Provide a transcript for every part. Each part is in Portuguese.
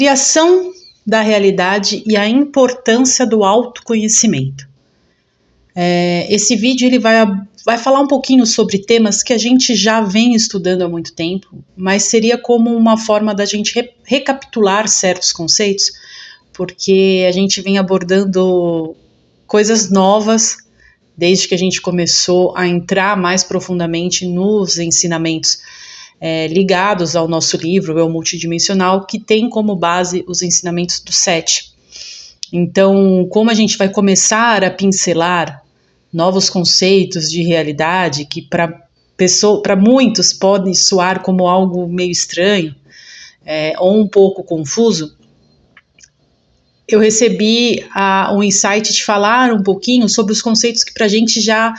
Criação da realidade e a importância do autoconhecimento. Esse vídeo ele vai falar um pouquinho sobre temas que a gente já vem estudando há muito tempo, mas seria como uma forma da gente recapitular certos conceitos, porque a gente vem abordando coisas novas desde que a gente começou a entrar mais profundamente nos ensinamentos ligados ao nosso livro, Eu Multidimensional, que tem como base os ensinamentos do Sete. Então, como a gente vai começar a pincelar novos conceitos de realidade que para muitos podem soar como algo meio estranho ou um pouco confuso, eu recebi um insight de falar um pouquinho sobre os conceitos que para a gente já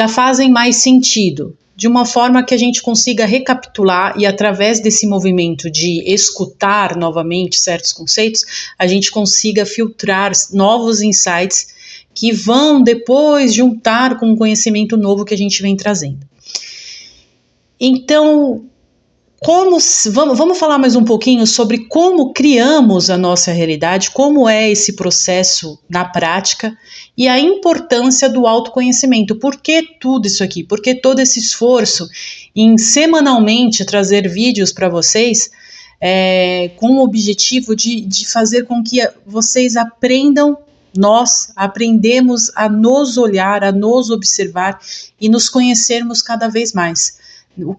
fazem mais sentido, de uma forma que a gente consiga recapitular e através desse movimento de escutar novamente certos conceitos, a gente consiga filtrar novos insights que vão depois juntar com o conhecimento novo que a gente vem trazendo. Então, vamos falar mais um pouquinho sobre como criamos a nossa realidade, como é esse processo na prática e a importância do autoconhecimento. Por que tudo isso aqui? Por que todo esse esforço em semanalmente trazer vídeos para vocês com o objetivo de fazer com que vocês aprendam, nós aprendemos a nos olhar, a nos observar e nos conhecermos cada vez mais.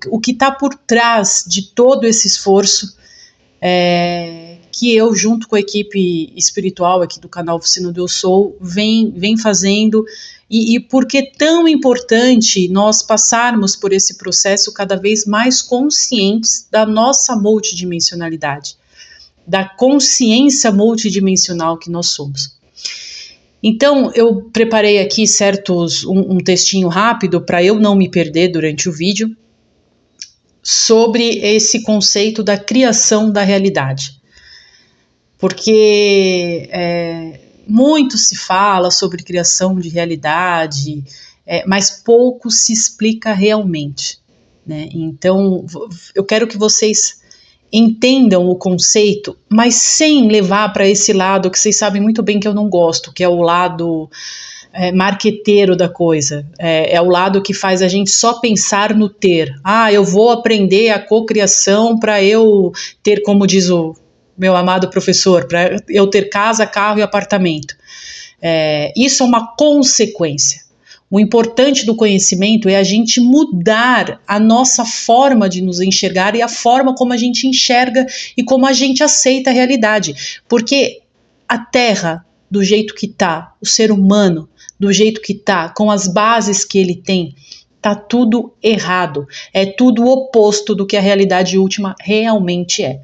O que está por trás de todo esse esforço que eu, junto com a equipe espiritual aqui do canal Oficina do Eu Sou, vem fazendo e por que é tão importante nós passarmos por esse processo cada vez mais conscientes da nossa multidimensionalidade, da consciência multidimensional que nós somos. Então, eu preparei aqui um textinho rápido para eu não me perder durante o vídeo, sobre esse conceito da criação da realidade. Porque muito se fala sobre criação de realidade, mas pouco se explica realmente, né? Então, eu quero que vocês entendam o conceito, mas sem levar para esse lado que vocês sabem muito bem que eu não gosto, que é o lado marqueteiro da coisa, é o lado que faz a gente só pensar no ter. Eu vou aprender a cocriação para eu ter, como diz o meu amado professor, para eu ter casa, carro e apartamento. Isso é uma consequência. O importante do conhecimento é a gente mudar a nossa forma de nos enxergar e a forma como a gente enxerga e como a gente aceita a realidade. Porque a Terra, do jeito que está, o ser humano, do jeito que está, com as bases que ele tem, está tudo errado. É tudo o oposto do que a realidade última realmente é.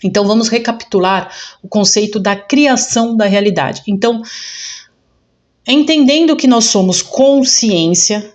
Então vamos recapitular o conceito da criação da realidade. Então, entendendo que nós somos consciência,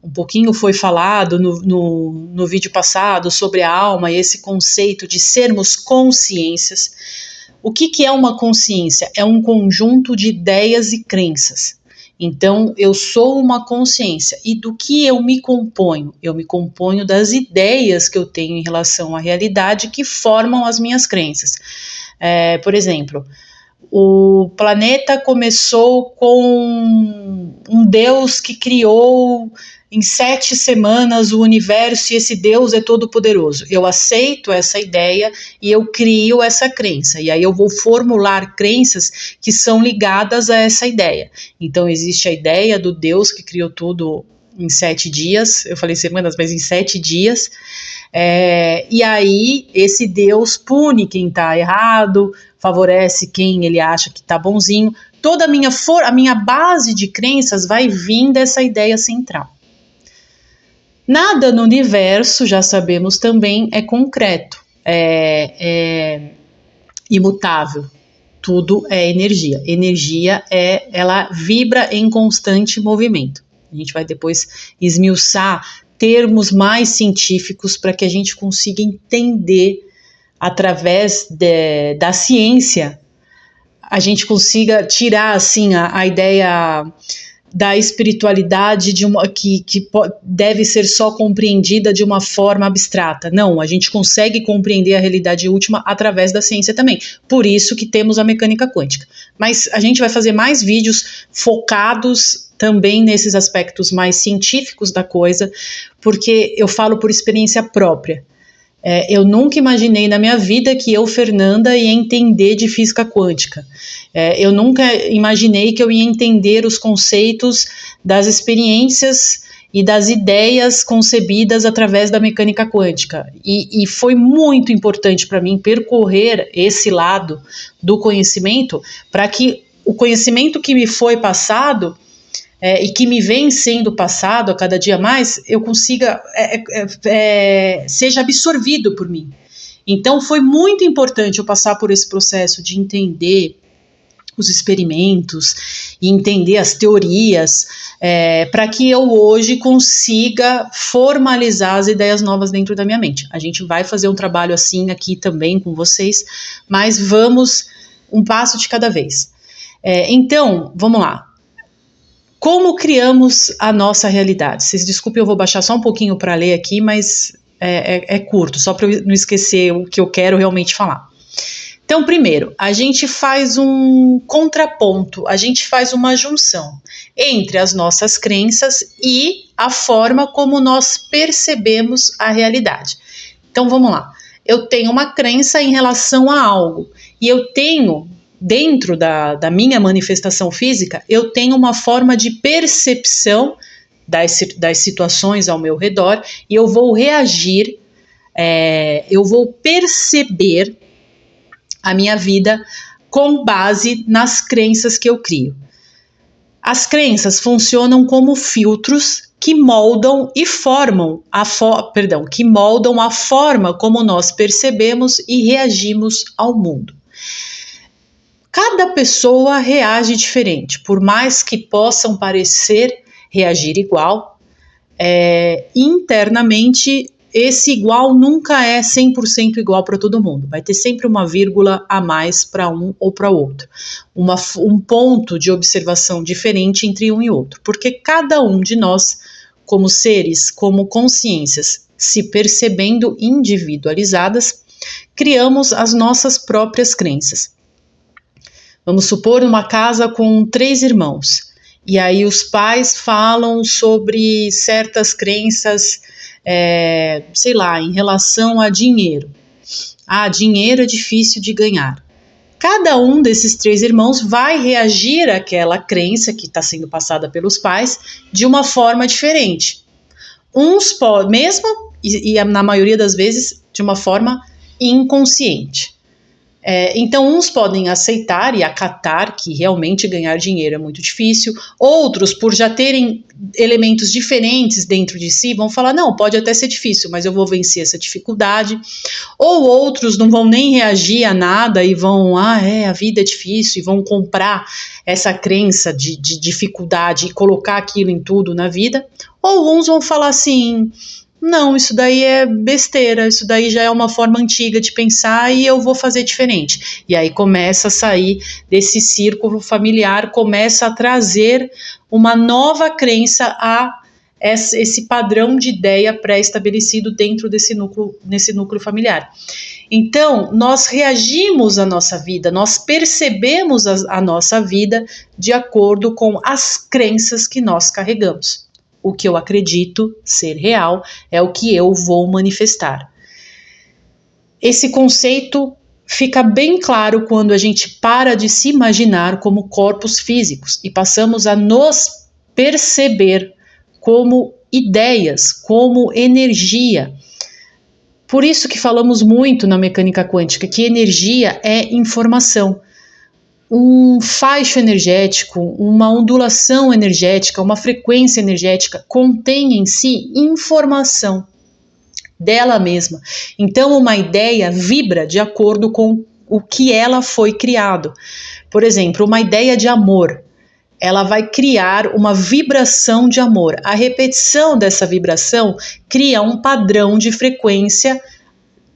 um pouquinho foi falado no vídeo passado sobre a alma e esse conceito de sermos consciências. O que é uma consciência? É um conjunto de ideias e crenças. Então, eu sou uma consciência. E do que eu me componho? Eu me componho das ideias que eu tenho em relação à realidade que formam as minhas crenças. Por exemplo, o planeta começou com um Deus que criou em 7 semanas o universo e esse Deus é todo poderoso. Eu aceito essa ideia e eu crio essa crença. E aí eu vou formular crenças que são ligadas a essa ideia. Então existe a ideia do Deus que criou tudo em 7 dias. Eu falei semanas, mas em 7 dias. E aí esse Deus pune quem está errado, favorece quem ele acha que está bonzinho. Toda a minha base de crenças vai vir dessa ideia central. Nada no universo, já sabemos também, é concreto, é imutável. Tudo é energia. Energia ela vibra em constante movimento. A gente vai depois esmiuçar termos mais científicos para que a gente consiga entender através da ciência, a gente consiga tirar assim a ideia da espiritualidade que deve ser só compreendida de uma forma abstrata. Não, a gente consegue compreender a realidade última através da ciência também. Por isso que temos a mecânica quântica. Mas a gente vai fazer mais vídeos focados também nesses aspectos mais científicos da coisa, porque eu falo por experiência própria. Eu nunca imaginei na minha vida que eu, Fernanda, ia entender de física quântica. Eu nunca imaginei que eu ia entender os conceitos das experiências e das ideias concebidas através da mecânica quântica. E foi muito importante para mim percorrer esse lado do conhecimento, para que o conhecimento que me foi passado e que me vem sendo passado a cada dia mais, eu consiga, seja absorvido por mim. Então foi muito importante eu passar por esse processo de entender os experimentos e entender as teorias, para que eu hoje consiga formalizar as ideias novas dentro da minha mente. A gente vai fazer um trabalho assim aqui também com vocês, mas vamos um passo de cada vez. Então, vamos lá. Como criamos a nossa realidade? Vocês desculpem, eu vou baixar só um pouquinho para ler aqui, mas é curto, só para eu não esquecer o que eu quero realmente falar. Então, primeiro, a gente faz um contraponto, a gente faz uma junção entre as nossas crenças e a forma como nós percebemos a realidade. Então, vamos lá. Eu tenho uma crença em relação a algo e eu tenho, dentro da minha manifestação física, eu tenho uma forma de percepção das situações ao meu redor e eu vou reagir, eu vou perceber a minha vida com base nas crenças que eu crio. As crenças funcionam como filtros que moldam e formam que moldam a forma como nós percebemos e reagimos ao mundo. Cada pessoa reage diferente, por mais que possam parecer reagir igual, internamente esse igual nunca é 100% igual para todo mundo. Vai ter sempre uma vírgula a mais para um ou para outro. Um ponto de observação diferente entre um e outro. Porque cada um de nós, como seres, como consciências, se percebendo individualizadas, criamos as nossas próprias crenças. Vamos supor uma casa com 3 irmãos. E aí os pais falam sobre certas crenças, sei lá, em relação a dinheiro. Dinheiro é difícil de ganhar. Cada um desses 3 irmãos vai reagir àquela crença que está sendo passada pelos pais de uma forma diferente. Uns podem, mesmo, e na maioria das vezes, de uma forma inconsciente. Então, uns podem aceitar e acatar que realmente ganhar dinheiro é muito difícil, outros, por já terem elementos diferentes dentro de si, vão falar, não, pode até ser difícil, mas eu vou vencer essa dificuldade, ou outros não vão nem reagir a nada e vão, a vida é difícil, e vão comprar essa crença de dificuldade e colocar aquilo em tudo na vida, ou uns vão falar assim, não, isso daí é besteira, isso daí já é uma forma antiga de pensar e eu vou fazer diferente. E aí começa a sair desse círculo familiar, começa a trazer uma nova crença a esse padrão de ideia pré-estabelecido dentro nesse núcleo familiar. Então, nós reagimos à nossa vida, nós percebemos a nossa vida de acordo com as crenças que nós carregamos. O que eu acredito ser real é o que eu vou manifestar. Esse conceito fica bem claro quando a gente para de se imaginar como corpos físicos e passamos a nos perceber como ideias, como energia. Por isso que falamos muito na mecânica quântica que energia é informação. Um faixo energético, uma ondulação energética, uma frequência energética contém em si informação dela mesma. Então, uma ideia vibra de acordo com o que ela foi criado. Por exemplo, uma ideia de amor, ela vai criar uma vibração de amor. A repetição dessa vibração cria um padrão de frequência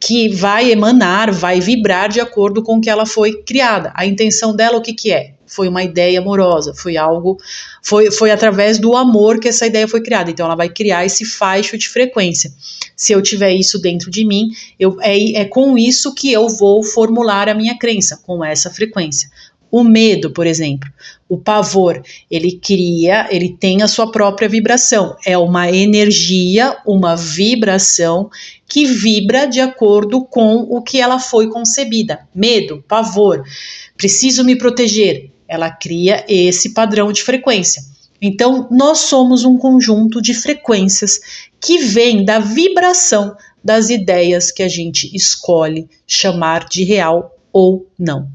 que vai emanar, vai vibrar de acordo com o que ela foi criada. A intenção dela, o que é? foi uma ideia amorosa, foi através do amor que essa ideia foi criada. Então ela vai criar esse faixo de frequência. Se eu tiver isso dentro de mim, é com isso que eu vou formular a minha crença, com essa frequência. O medo, por exemplo, o pavor, ele tem a sua própria vibração. É uma energia, uma vibração que vibra de acordo com o que ela foi concebida. Medo, pavor, preciso me proteger. Ela cria esse padrão de frequência. Então, nós somos um conjunto de frequências que vem da vibração das ideias que a gente escolhe chamar de real ou não.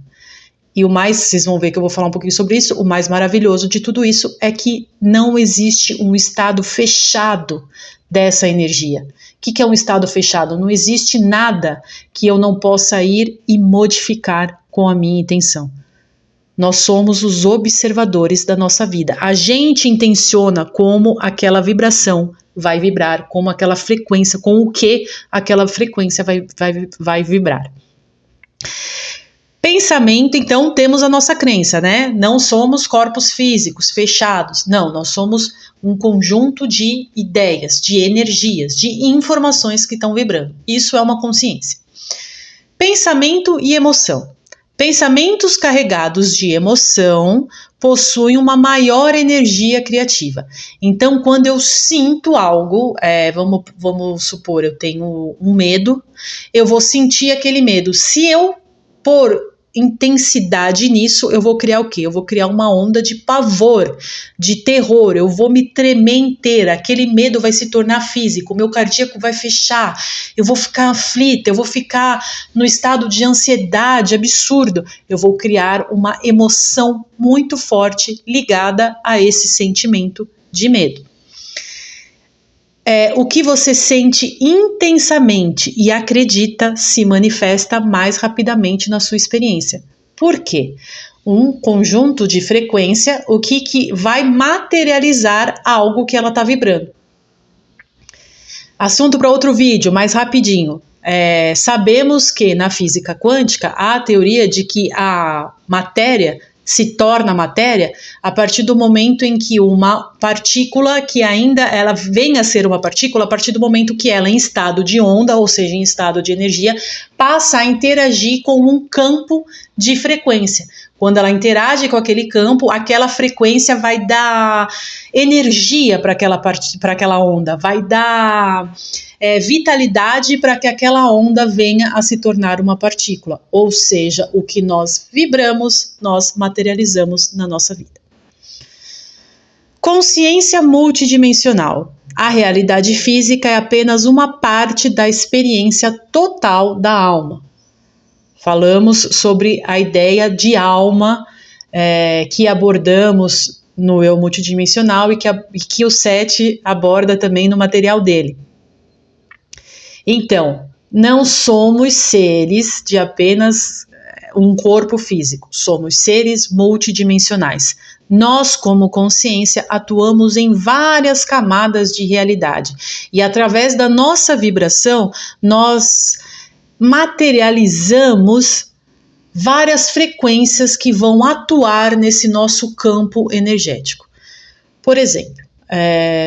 E o mais, vocês vão ver que eu vou falar um pouquinho sobre isso, o mais maravilhoso de tudo isso é que não existe um estado fechado dessa energia. O que é um estado fechado? Não existe nada que eu não possa ir e modificar com a minha intenção. Nós somos os observadores da nossa vida. A gente intenciona como aquela vibração vai vibrar, como aquela frequência, com o que aquela frequência vai vibrar. Pensamento, então, temos a nossa crença, né? Não somos corpos físicos fechados. Não, nós somos um conjunto de ideias, de energias, de informações que estão vibrando. Isso é uma consciência. Pensamento e emoção. Pensamentos carregados de emoção possuem uma maior energia criativa. Então, quando eu sinto algo, vamos supor, eu tenho um medo, eu vou sentir aquele medo. Se eu pôr intensidade nisso, eu vou criar o quê? Eu vou criar uma onda de pavor, de terror, eu vou me tremer inteira, aquele medo vai se tornar físico, o meu cardíaco vai fechar, eu vou ficar aflita, eu vou ficar no estado de ansiedade absurdo, eu vou criar uma emoção muito forte ligada a esse sentimento de medo. O que você sente intensamente e acredita se manifesta mais rapidamente na sua experiência. Por quê? Um conjunto de frequência, o que vai materializar algo que ela está vibrando. Assunto para outro vídeo, mais rapidinho. Sabemos que na física quântica há a teoria de que a matéria se torna matéria a partir do momento em que uma partícula que ainda ela vem a ser uma partícula, a partir do momento que ela em estado de onda, ou seja, em estado de energia, passa a interagir com um campo de frequência. Quando ela interage com aquele campo, aquela frequência vai dar energia para aquela onda, vai dar vitalidade para que aquela onda venha a se tornar uma partícula. Ou seja, o que nós vibramos, nós materializamos na nossa vida. Consciência multidimensional. A realidade física é apenas uma parte da experiência total da alma. Falamos sobre a ideia de alma que abordamos no Eu Multidimensional e que o Sete aborda também no material dele. Então, não somos seres de apenas um corpo físico, somos seres multidimensionais. Nós, como consciência, atuamos em várias camadas de realidade e através da nossa vibração, nós materializamos várias frequências que vão atuar nesse nosso campo energético. Por exemplo,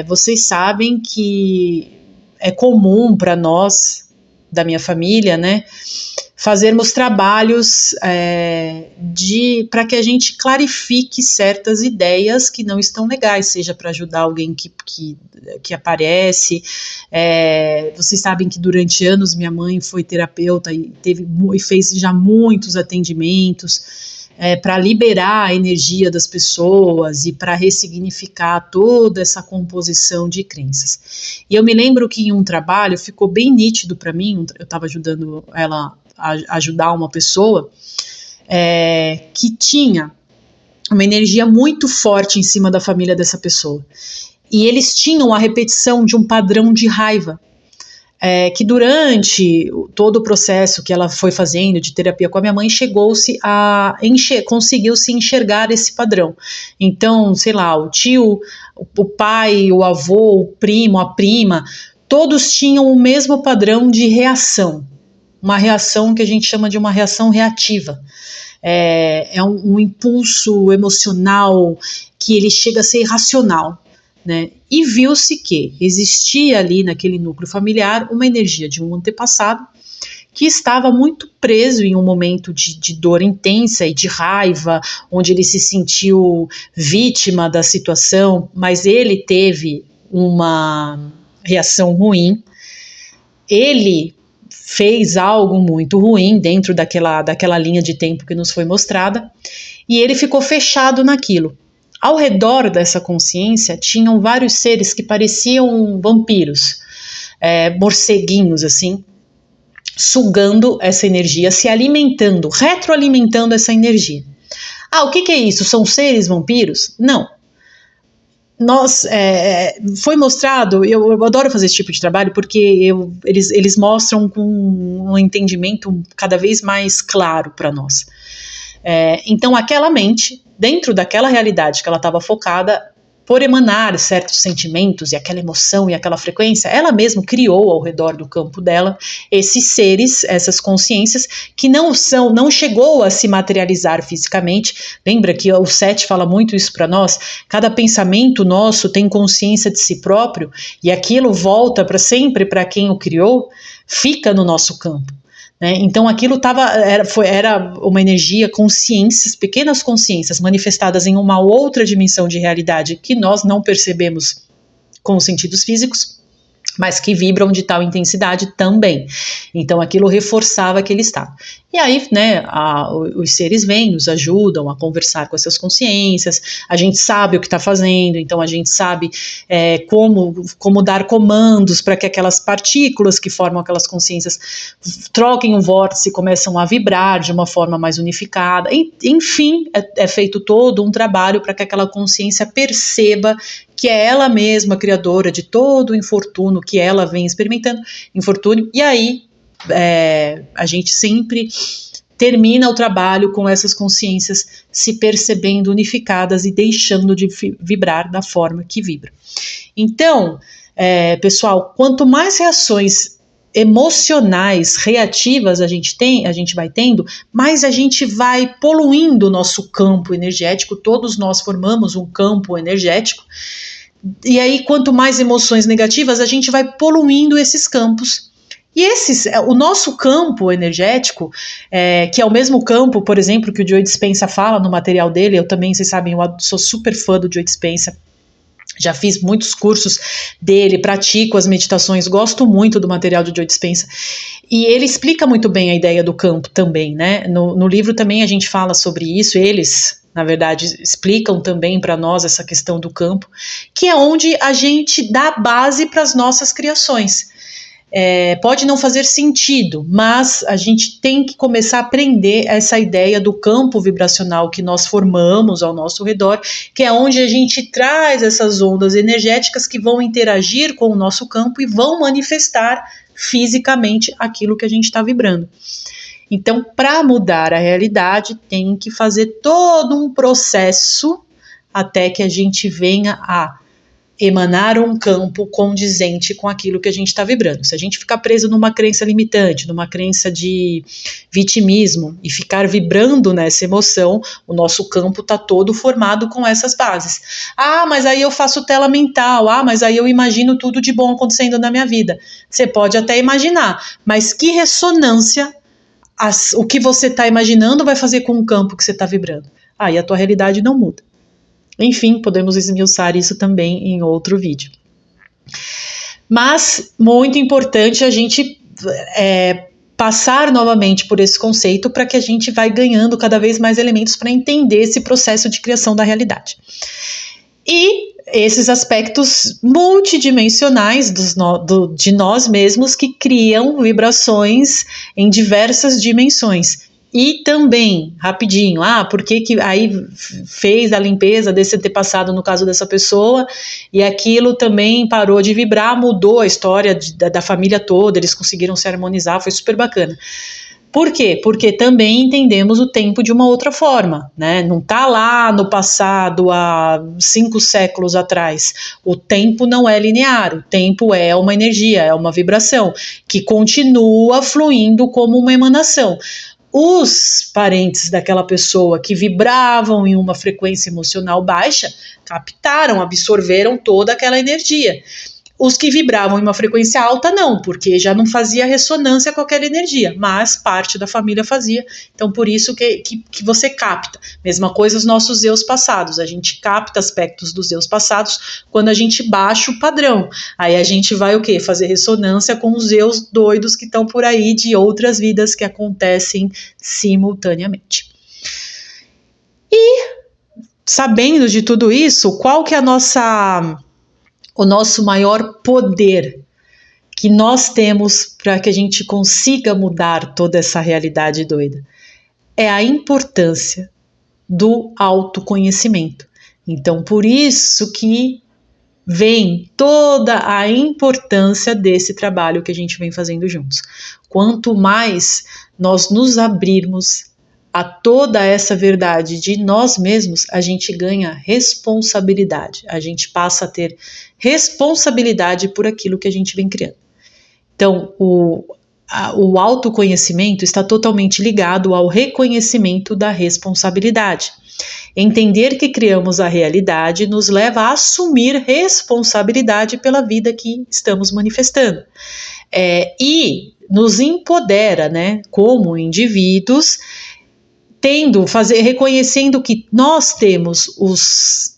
vocês sabem que é comum para nós, da minha família, né, fazermos trabalhos para que a gente clarifique certas ideias que não estão legais, seja para ajudar alguém que aparece. Vocês sabem que durante anos minha mãe foi terapeuta e fez já muitos atendimentos para liberar a energia das pessoas e para ressignificar toda essa composição de crenças. E eu me lembro que em um trabalho ficou bem nítido para mim, eu estava ajudando ela a ajudar uma pessoa que tinha uma energia muito forte em cima da família dessa pessoa. E eles tinham a repetição de um padrão de raiva. Que durante todo o processo que ela foi fazendo de terapia com a minha mãe, conseguiu-se enxergar esse padrão. Então, sei lá, o tio, o pai, o avô, o primo, a prima, todos tinham o mesmo padrão de reação. uma reação que a gente chama de uma reação reativa. É um impulso emocional que ele chega a ser irracional, né? E viu-se que existia ali naquele núcleo familiar uma energia de um antepassado que estava muito preso em um momento de dor intensa e de raiva, onde ele se sentiu vítima da situação, mas ele teve uma reação ruim. Ele fez algo muito ruim dentro daquela linha de tempo que nos foi mostrada, e ele ficou fechado naquilo. Ao redor dessa consciência tinham vários seres que pareciam vampiros, morceguinhos assim, sugando essa energia, se alimentando, retroalimentando essa energia. O que é isso? São seres vampiros? Não. Foi mostrado, eu adoro fazer esse tipo de trabalho porque eles mostram com um entendimento cada vez mais claro para nós. Então aquela mente, dentro daquela realidade que ela estava focada, por emanar certos sentimentos e aquela emoção e aquela frequência, ela mesma criou ao redor do campo dela esses seres, essas consciências que não chegou a se materializar fisicamente. Lembra que o Sete fala muito isso para nós? Cada pensamento nosso tem consciência de si próprio e aquilo volta para sempre para quem o criou, fica no nosso campo. Então aquilo era uma energia, consciências, pequenas consciências manifestadas em uma outra dimensão de realidade que nós não percebemos com os sentidos físicos, mas que vibram de tal intensidade também. Então aquilo reforçava aquele estado. E aí, os seres vêm, nos ajudam a conversar com essas consciências, a gente sabe o que está fazendo, então a gente sabe como dar comandos para que aquelas partículas que formam aquelas consciências troquem um vórtice e começam a vibrar de uma forma mais unificada. Enfim, é feito todo um trabalho para que aquela consciência perceba que é ela mesma criadora de todo o infortúnio que ela vem experimentando, e aí a gente sempre termina o trabalho com essas consciências se percebendo unificadas e deixando de vibrar da forma que vibra. Então, pessoal, quanto mais reações emocionais, reativas a gente vai tendo, mais a gente vai poluindo o nosso campo energético. Todos nós formamos um campo energético, e aí quanto mais emoções negativas, a gente vai poluindo esses campos. E o nosso campo energético, que é o mesmo campo, por exemplo, que o Joe Dispenza fala no material dele, eu também, vocês sabem, eu sou super fã do Joe Dispenza, já fiz muitos cursos dele, pratico as meditações, gosto muito do material do Joe Dispenza, e ele explica muito bem a ideia do campo também, né? No livro também a gente fala sobre isso, eles, na verdade, explicam também para nós essa questão do campo, que é onde a gente dá base para as nossas criações. Pode não fazer sentido, mas a gente tem que começar a aprender essa ideia do campo vibracional que nós formamos ao nosso redor, que é onde a gente traz essas ondas energéticas que vão interagir com o nosso campo e vão manifestar fisicamente aquilo que a gente está vibrando. Então, para mudar a realidade, tem que fazer todo um processo até que a gente venha a emanar um campo condizente com aquilo que a gente está vibrando. Se a gente ficar preso numa crença limitante, numa crença de vitimismo e ficar vibrando nessa emoção, o nosso campo está todo formado com essas bases. Mas aí eu faço tela mental, mas aí eu imagino tudo de bom acontecendo na minha vida. Você pode até imaginar, mas que ressonância o que você está imaginando vai fazer com o campo que você está vibrando? E a tua realidade não muda. Enfim, podemos esmiuçar isso também em outro vídeo. Mas, muito importante a gente passar novamente por esse conceito para que a gente vai ganhando cada vez mais elementos para entender esse processo de criação da realidade. E esses aspectos multidimensionais de nós mesmos que criam vibrações em diversas dimensões. E também, rapidinho, por que aí fez a limpeza desse antepassado no caso dessa pessoa e aquilo também parou de vibrar, mudou a história da família toda, eles conseguiram se harmonizar, foi super bacana. Por quê? Porque também entendemos o tempo de uma outra forma, né? Não está lá no passado, há 5 séculos atrás. O tempo não é linear, o tempo é uma energia, é uma vibração, que continua fluindo como uma emanação. Os parentes daquela pessoa que vibravam em uma frequência emocional baixa, captaram, absorveram toda aquela energia. Os que vibravam em uma frequência alta, não, porque já não fazia ressonância com aquela energia, mas parte da família fazia, então por isso que você capta. Mesma coisa os nossos eus passados, a gente capta aspectos dos eus passados quando a gente baixa o padrão, aí a gente vai o quê? Fazer ressonância com os eus doidos que estão por aí de outras vidas que acontecem simultaneamente. E, sabendo de tudo isso, qual que é o nosso maior poder que nós temos para que a gente consiga mudar toda essa realidade doida? É a importância do autoconhecimento. Então, por isso que vem toda a importância desse trabalho que a gente vem fazendo juntos. Quanto mais nós nos abrirmos a toda essa verdade de nós mesmos, a gente ganha responsabilidade, a gente passa a ter responsabilidade por aquilo que a gente vem criando. Então, o autoconhecimento está totalmente ligado ao reconhecimento da responsabilidade. Entender que criamos a realidade nos leva a assumir responsabilidade pela vida que estamos manifestando. E nos empodera, né, como indivíduos, reconhecendo que nós temos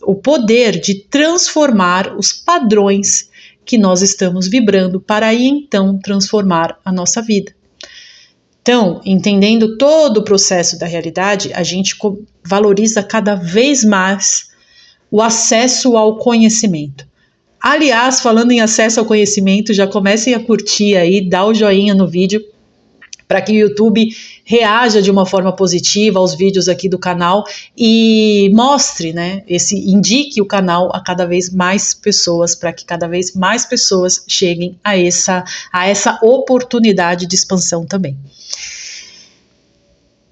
o poder de transformar os padrões que nós estamos vibrando para aí então transformar a nossa vida. Então, entendendo todo o processo da realidade, a gente valoriza cada vez mais o acesso ao conhecimento. Aliás, falando em acesso ao conhecimento, já comecem a curtir aí, dá o joinha no vídeo, para que o YouTube reaja de uma forma positiva aos vídeos aqui do canal e mostre, né, indique o canal a cada vez mais pessoas, para que cada vez mais pessoas cheguem a essa oportunidade de expansão também.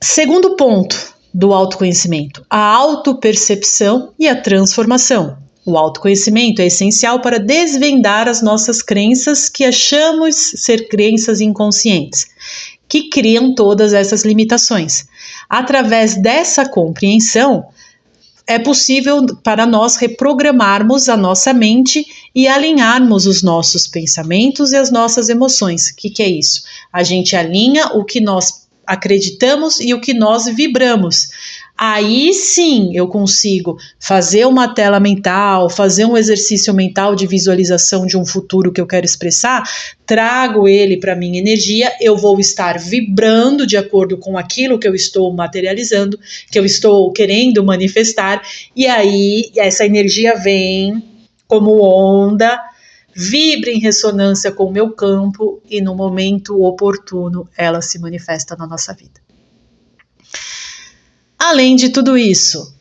Segundo ponto do autoconhecimento, a autopercepção e a transformação. O autoconhecimento é essencial para desvendar as nossas crenças que achamos ser crenças inconscientes, que criam todas essas limitações. Através dessa compreensão, é possível para nós reprogramarmos a nossa mente e alinharmos os nossos pensamentos e as nossas emoções. O que é isso? A gente alinha o que nós acreditamos e o que nós vibramos. Aí sim eu consigo fazer uma tela mental, fazer um exercício mental de visualização de um futuro que eu quero expressar, trago ele para a minha energia, eu vou estar vibrando de acordo com aquilo que eu estou materializando, que eu estou querendo manifestar, e aí essa energia vem como onda, vibra em ressonância com o meu campo e no momento oportuno ela se manifesta na nossa vida. Além de tudo isso,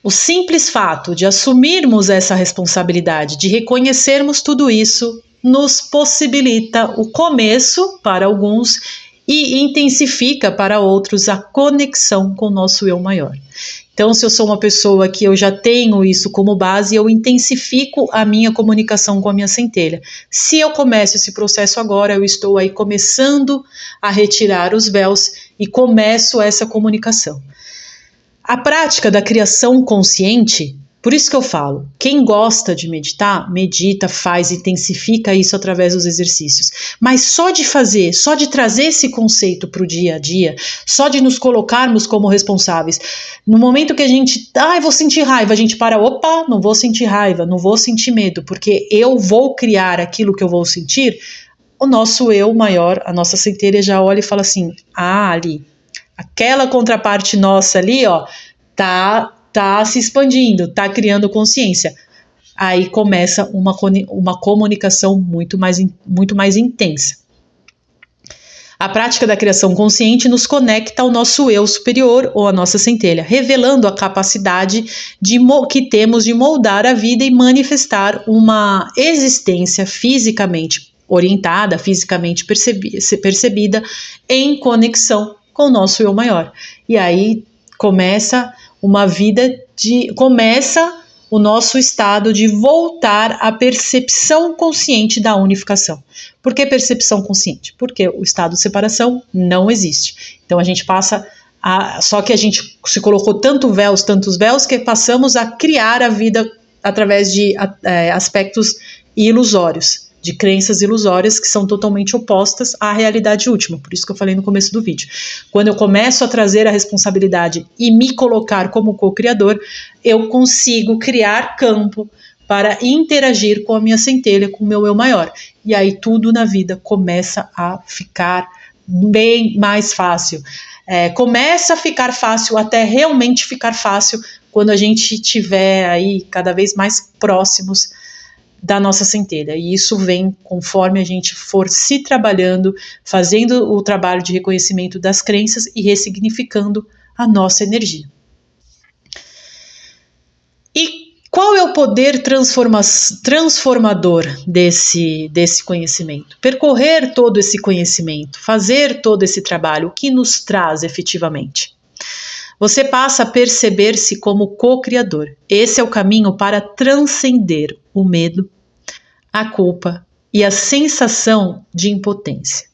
o simples fato de assumirmos essa responsabilidade, de reconhecermos tudo isso, nos possibilita o começo para alguns e intensifica para outros a conexão com o nosso eu maior. Então, se eu sou uma pessoa que eu já tenho isso como base, eu intensifico a minha comunicação com a minha centelha. Se eu começo esse processo agora, eu estou aí começando a retirar os véus e começo essa comunicação. A prática da criação consciente, por isso que eu falo, quem gosta de meditar, medita, faz, intensifica isso através dos exercícios. Mas só de fazer, só de trazer esse conceito para o dia a dia, só de nos colocarmos como responsáveis, no momento que a gente, vou sentir raiva, a gente para, não vou sentir raiva, não vou sentir medo, porque eu vou criar aquilo que eu vou sentir, o nosso eu maior, a nossa centelha já olha e fala assim, ali, aquela contraparte nossa ali, tá se expandindo, tá criando consciência. Aí começa uma comunicação muito mais intensa. A prática da criação consciente nos conecta ao nosso eu superior ou à nossa centelha, revelando a capacidade que temos de moldar a vida e manifestar uma existência fisicamente orientada, fisicamente percebida, em conexão com o nosso eu maior. E aí começa o nosso estado de voltar à percepção consciente da unificação. Por que percepção consciente? Porque o estado de separação não existe. Então a gente passa só que a gente se colocou tantos véus, que passamos a criar a vida através de aspectos ilusórios, de crenças ilusórias que são totalmente opostas à realidade última. Por isso que eu falei no começo do vídeo. Quando eu começo a trazer a responsabilidade e me colocar como co-criador, eu consigo criar campo para interagir com a minha centelha, com o meu eu maior. E aí tudo na vida começa a ficar bem mais fácil. Começa a ficar fácil, até realmente ficar fácil, quando a gente estiver aí cada vez mais próximos da nossa centelha. E isso vem conforme a gente for se trabalhando, fazendo o trabalho de reconhecimento das crenças e ressignificando a nossa energia. E qual é o poder transformador desse conhecimento? Percorrer todo esse conhecimento, fazer todo esse trabalho, o que nos traz efetivamente? Você passa a perceber-se como co-criador. Esse é o caminho para transcender o medo, a culpa e a sensação de impotência.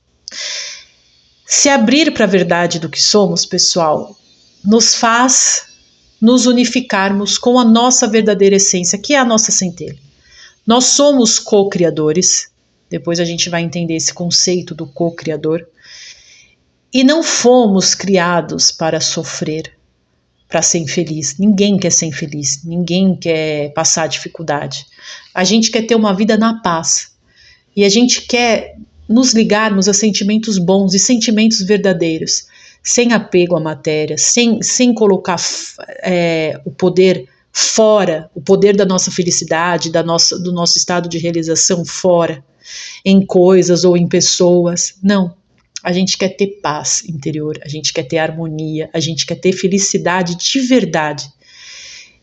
Se abrir para a verdade do que somos, pessoal, nos faz nos unificarmos com a nossa verdadeira essência, que é a nossa centelha. Nós somos co-criadores, depois a gente vai entender esse conceito do co-criador, e não fomos criados para sofrer, para ser infeliz. Ninguém quer ser infeliz, ninguém quer passar dificuldade. A gente quer ter uma vida na paz, e a gente quer nos ligarmos a sentimentos bons e sentimentos verdadeiros, sem apego à matéria, sem colocar o poder fora, o poder da nossa felicidade, do nosso estado de realização fora, em coisas ou em pessoas. Não, a gente quer ter paz interior, a gente quer ter harmonia, a gente quer ter felicidade de verdade.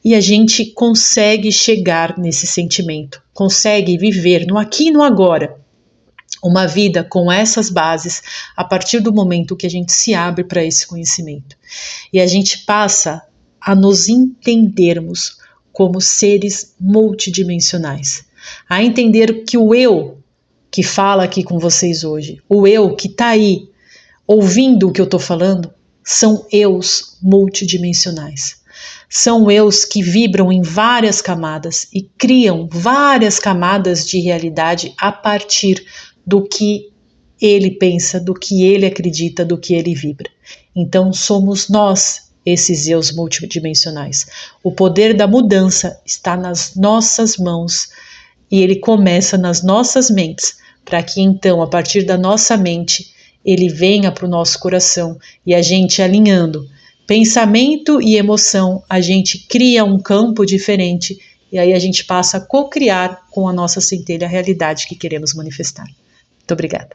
E a gente consegue chegar nesse sentimento, consegue viver no aqui e no agora, uma vida com essas bases a partir do momento que a gente se abre para esse conhecimento. E a gente passa a nos entendermos como seres multidimensionais, a entender que o eu que fala aqui com vocês hoje, o eu que está aí ouvindo o que eu estou falando, são eus multidimensionais. São eus que vibram em várias camadas e criam várias camadas de realidade a partir do que ele pensa, do que ele acredita, do que ele vibra. Então somos nós, esses eus multidimensionais. O poder da mudança está nas nossas mãos e ele começa nas nossas mentes, para que então, a partir da nossa mente, ele venha para o nosso coração e a gente alinhando pensamento e emoção, a gente cria um campo diferente e aí a gente passa a co-criar com a nossa centelha a realidade que queremos manifestar. Muito obrigada.